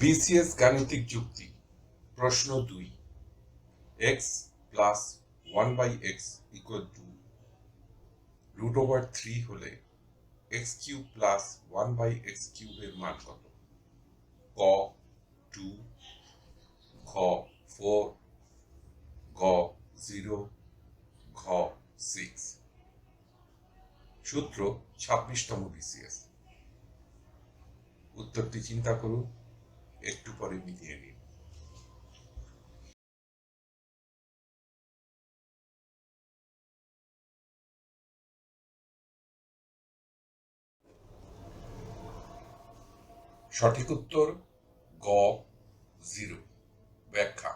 BCS গাণিতিক যুক্তি প্রশ্ন 2 x plus 1/x equal to √3 হলে x³ প্লাস 1/x³ এর মান কত? ক 2, খ 4, গ 0, ঘ 6। সূত্র 26তম বিসিএস। উত্তরটি চিন্তা করুন, একটু পরে মিলিয়ে নিন। সঠিক উত্তর গ 0। ব্যাখ্যা: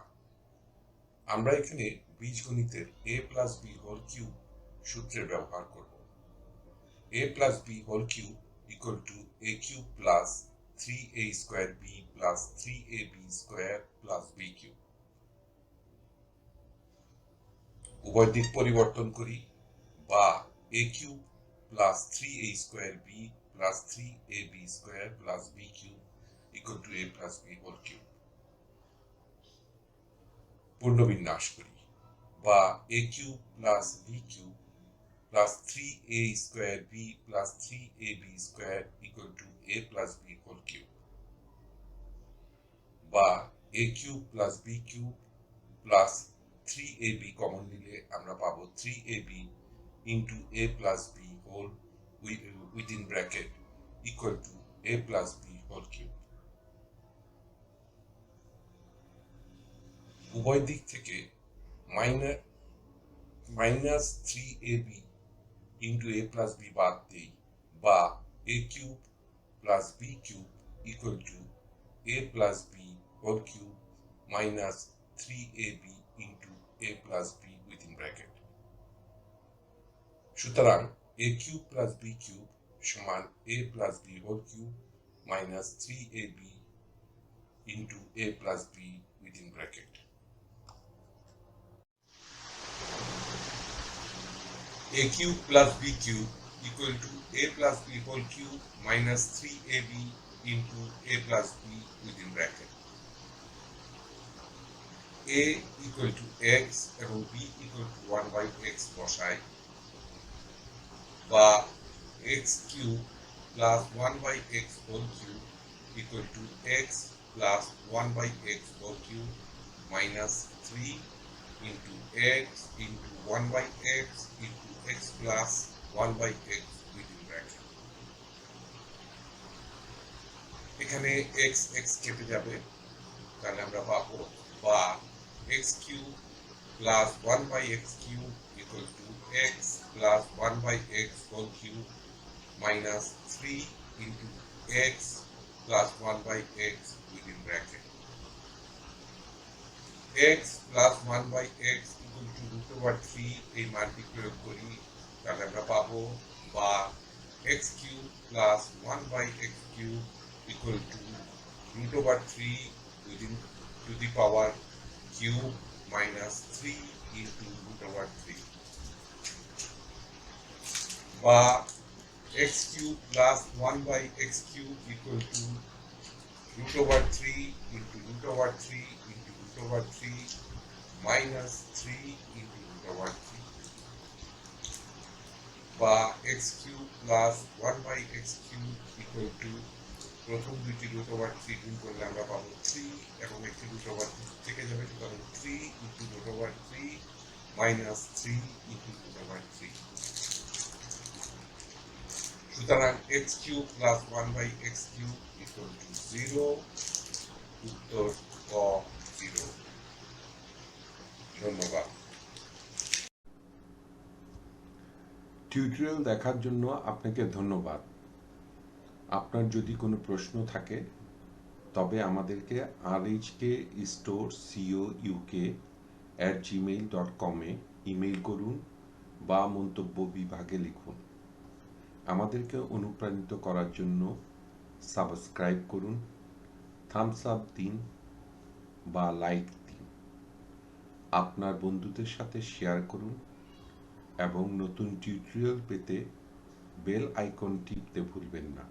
আমরা এখানে বীজগণিতের a plus b whole cube সূত্রের ব্যবহার করব। a plus b whole cube equal to a cube plus 3a square b plus 3ab square plus b cube. উভয় দিক পরিবর্তন করি, বা a cube plus 3a square b plus 3ab square plus b cube equal to a plus b whole cube. পূর্ণবিন্যাস করি, বা a cube plus b cube plus 3a square b plus 3ab square equal to a plus b whole cube, বা a cube plus b cube plus 3ab common নিলে আমরা পাবো 3ab into a plus b whole within bracket equal to a plus b whole cube. উভয় দিক থেকে minus 3ab into a plus b বাদ দিই, বা a cube plus b cube equal to a plus b whole cube minus 3ab into a plus b within bracket. সুতরাং a cube plus b cube সমান a plus b whole cube minus 3ab into a plus b within bracket. a cube plus b cube equal to a plus b whole cube minus 3ab into a plus b within bracket. a equal to x এবং b equal to 1/x বসাই, বা x cube plus 1/x whole cube equal to x plus 1/x whole cube minus 3 into x into 1/x into x plus 1/x within bracket. এখানে x x কেটে যাবে, তাহলে আমরা পাবো বা x cube plus 1/x cube equal to x plus 1/x whole cube minus 3 into x plus 1/x within bracket. x plus 1/x equal to √3 এই মানটি প্রয়োগ করি, তাহলে আমরা পাবো বা x cube plus 1/x cube equal to √3 within to the power cube minus 3 into √3, বা x cube plus 1/x cube equal to √3 into √3 into √3 minus 3 into √3, বা x cube plus 1/x cube equal two প্রথম দুইটি √3 গুণ করলে আমরা পাবো 3 এবং একটি √3 থেকে যাবে, সুতরাং 3 ইন্টু √3 মাইনাস 3 ইন্টু √3। সুতরাং x cube plus 1/x cube equal two 0। উত্তর ক 0। ধন্যবাদ। টিউটোরিয়াল দেখার জন্য আপনাকে ধন্যবাদ। আপনার যদি কোনো প্রশ্ন থাকে তবে আমাদেরকে rhkstorecouk@gmail.com ইমেইল করুন বা মন্তব্য বিভাগে লিখুন। আমাদেরকে অনুপ্রাণিত করার জন্য সাবস্ক্রাইব করুন, থামস আপ দিন বা লাইক দিন, আপনার বন্ধুদের সাথে শেয়ার করুন এবং নতুন টিউটোরিয়াল পেতে বেল আইকন টিপতে ভুলবেন না।